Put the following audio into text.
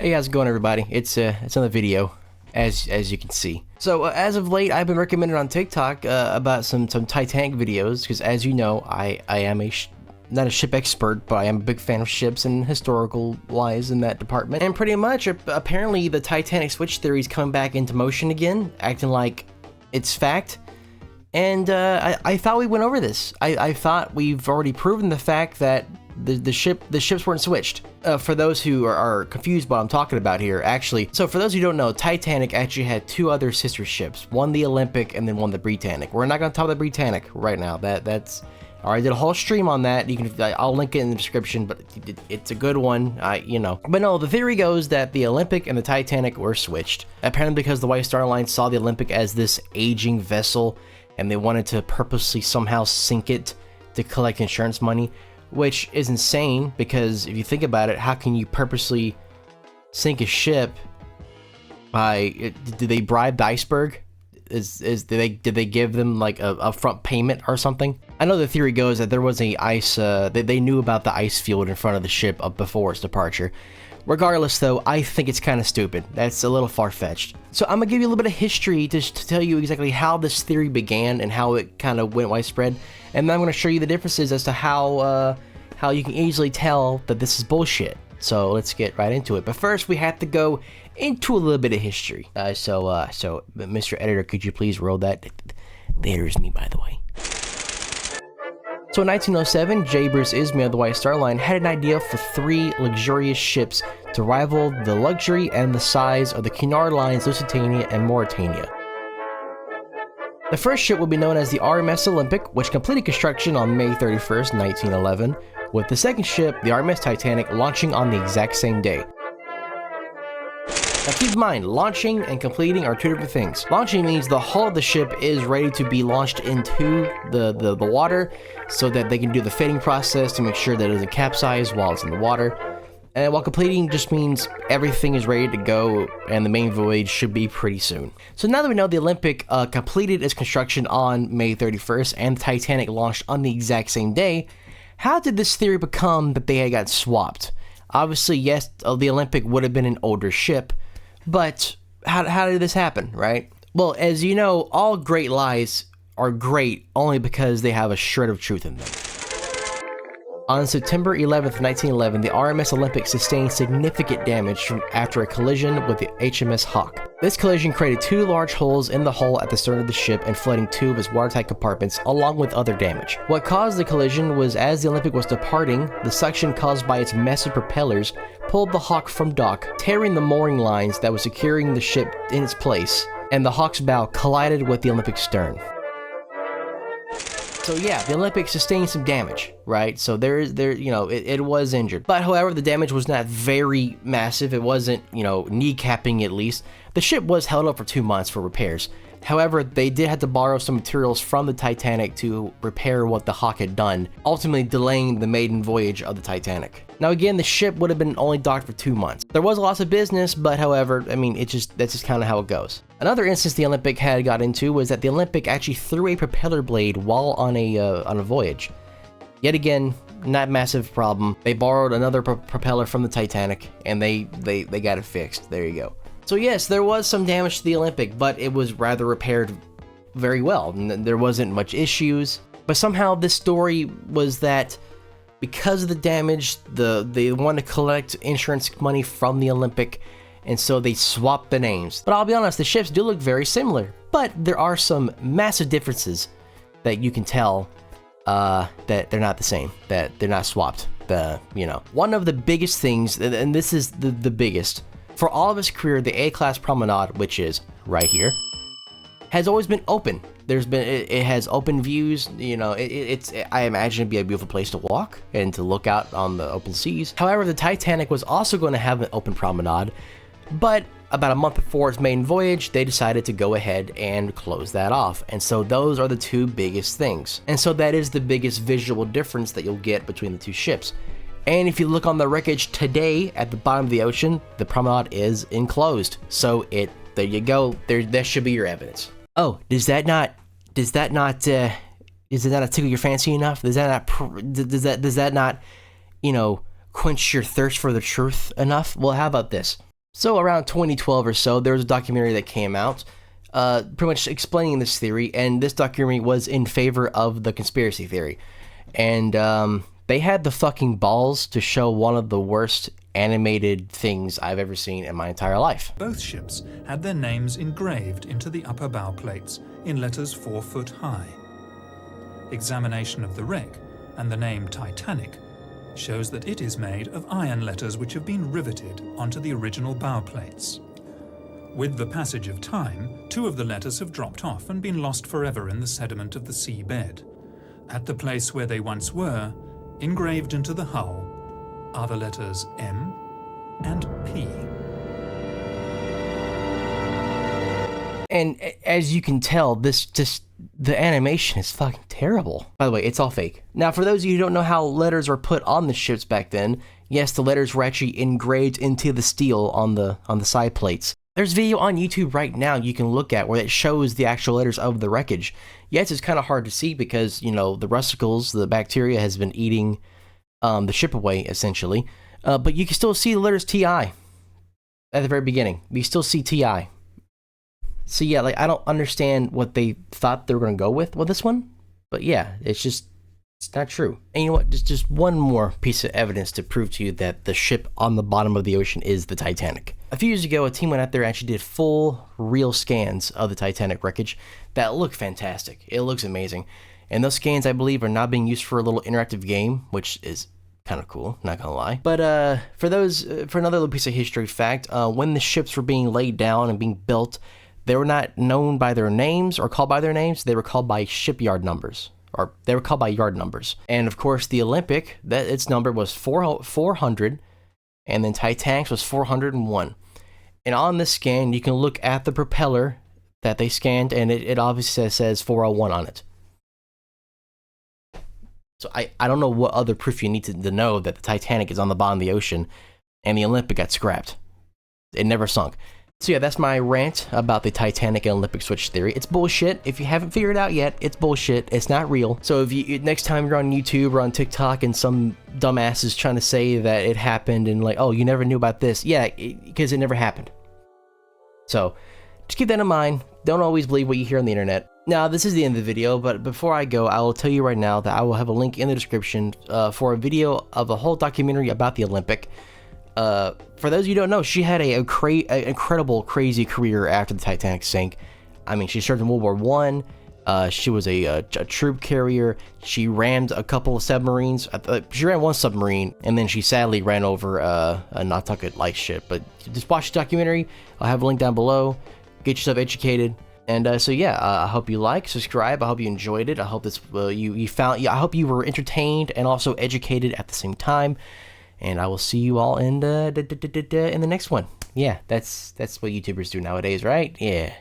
Hey, how's it going, everybody? It's another video, as you can see. So as of late, I've been recommended on TikTok about some Titanic videos because, as you know, I am not a ship expert, but I am a big fan of ships and historical wise in that department. And pretty much, apparently, the Titanic switch theory is coming back into motion again, acting like it's fact. And I thought we went over this. I thought we've already proven the fact that the ships weren't switched. For those who are confused what I'm talking about here, actually, so for those who don't know, Titanic actually had two other sister ships, one the Olympic and then one the Britannic. We're not going to talk about the Britannic right now. That's I did a whole stream on that. I'll link it in the description, but it's a good one, But no, the theory goes that the Olympic and the Titanic were switched, apparently because the White Star Line saw the Olympic as this aging vessel, and they wanted to purposely somehow sink it to collect insurance money, which is insane because if you think about it, how can you purposely sink a ship by? Did they bribe the iceberg? Did they give them like a upfront payment or something? I know the theory goes that there was a ice. They knew about the ice field in front of the ship up before its departure. Regardless, though, I think it's kind of stupid. That's a little far-fetched. So I'm gonna give you a little bit of history to tell you exactly how this theory began and how it kind of went widespread, and then I'm gonna show you the differences as to how you can easily tell that this is bullshit. So let's get right into it. But first, we have to go into a little bit of history. So Mr. Editor, could you please roll that? There's me, by the way. So in 1907, J. Bruce Ismay of the White Star Line had an idea for 3 luxurious ships to rival the luxury and the size of the Cunard Line's Lusitania and Mauretania. The first ship would be known as the RMS Olympic, which completed construction on May 31st, 1911, with the second ship, the RMS Titanic, launching on the exact same day. Now keep in mind, launching and completing are two different things. Launching means the hull of the ship is ready to be launched into the water so that they can do the fitting process to make sure that it doesn't capsize while it's in the water. And while completing just means everything is ready to go and the main voyage should be pretty soon. So now that we know the Olympic completed its construction on May 31st and the Titanic launched on the exact same day, how did this theory become that they had got swapped? Obviously, yes, the Olympic would have been an older ship, but how did this happen, right? Well, as you know, all great lies are great only because they have a shred of truth in them. On September 11th, 1911, the RMS Olympic sustained significant damage after a collision with the HMS Hawk. This collision created 2 large holes in the hull at the stern of the ship and flooding 2 of its watertight compartments, along with other damage. What caused the collision was as the Olympic was departing, the suction caused by its massive propellers pulled the Hawk from dock, tearing the mooring lines that were securing the ship in its place, and the Hawk's bow collided with the Olympic's stern. So yeah, the Olympic sustained some damage, right? So it was injured. But however, the damage was not very massive. It wasn't, kneecapping at least. The ship was held up for 2 months for repairs. However, they did have to borrow some materials from the Titanic to repair what the Hawk had done, ultimately delaying the maiden voyage of the Titanic. Now again, the ship would have been only docked for 2 months. There was lots of business, but however, that's just kind of how it goes. Another instance the Olympic had got into was that the Olympic actually threw a propeller blade while on a voyage. Yet again, not massive problem. They borrowed another propeller from the Titanic, and they got it fixed. There you go. So yes, there was some damage to the Olympic, but it was rather repaired very well. There wasn't much issues. But somehow this story was that because of the damage, they wanted to collect insurance money from the Olympic, and so they swapped the names. But I'll be honest, the ships do look very similar, but there are some massive differences that you can tell that they're not the same, that they're not swapped. One of the biggest things, and this is the biggest, for all of his career, the A-class promenade, which is right here, has always been open. It has open views. I imagine it'd be a beautiful place to walk and to look out on the open seas. However, the Titanic was also going to have an open promenade, but about a month before its maiden voyage, they decided to go ahead and close that off. And so those are the 2 biggest things. And so that is the biggest visual difference that you'll get between the 2 ships. And if you look on the wreckage today at the bottom of the ocean, the promenade is enclosed. So there you go. That should be your evidence. Oh, does that not tickle your fancy enough? Does that not quench your thirst for the truth enough? Well, how about this? So around 2012 or so, there was a documentary that came out pretty much explaining this theory, and this documentary was in favor of the conspiracy theory. And they had the fucking balls to show one of the worst animated things I've ever seen in my entire life. Both ships had their names engraved into the upper bow plates in letters 4 foot high. Examination of the wreck and the name Titanic shows that it is made of iron letters which have been riveted onto the original bow plates. With the passage of time, 2 of the letters have dropped off and been lost forever in the sediment of the seabed. At the place where they once were, engraved into the hull, are the letters M and P. And as you can tell, the animation is fucking terrible. By the way, it's all fake. Now, for those of you who don't know how letters were put on the ships back then, yes, the letters were actually engraved into the steel on the side plates. There's a video on YouTube right now you can look at where it shows the actual letters of the wreckage. Yes, it's kind of hard to see because, you know, the rusticles, the bacteria has been eating the ship away, essentially. But you can still see the letters TI at the very beginning. You still see TI. So yeah, like, I don't understand what they thought they were going to go with this one. But yeah, it's not true. And you know what? Just one more piece of evidence to prove to you that the ship on the bottom of the ocean is the Titanic. A few years ago, a team went out there and actually did full, real scans of the Titanic wreckage that look fantastic. It looks amazing. And those scans, I believe, are now being used for a little interactive game, which is kind of cool, not gonna lie. But for another little piece of history fact, when the ships were being laid down and being built, they were not known by their names or called by their names. They were called by shipyard numbers, or they were called by yard numbers. And of course, the Olympic, its number was 400, and then Titanic's was 401. And on this scan, you can look at the propeller that they scanned, and it obviously says 401 on it. So I don't know what other proof you need to know that the Titanic is on the bottom of the ocean and the Olympic got scrapped. It never sunk. So yeah, that's my rant about the Titanic and Olympic switch theory. It's bullshit. If you haven't figured it out yet, it's bullshit. It's not real. So if you next time you're on YouTube or on TikTok and some dumbass is trying to say that it happened and like, oh, you never knew about this. Yeah, because it never happened. So just keep that in mind. Don't always believe what you hear on the internet. Now, this is the end of the video, but before I go, I will tell you right now that I will have a link in the description for a video of a whole documentary about the Olympic. For those of you who don't know, she had an incredible, crazy career after the Titanic sank. I mean, she served in World War I. She was a troop carrier. She rammed a couple of submarines. She ran one submarine, and then she sadly ran over a Nantucket light ship. But just watch the documentary. I'll have a link down below. Get yourself educated. And so yeah, I hope you like, subscribe. I hope you enjoyed it. I hope this I hope you were entertained and also educated at the same time. And I will see you all in the next one. Yeah, that's what YouTubers do nowadays, right? Yeah.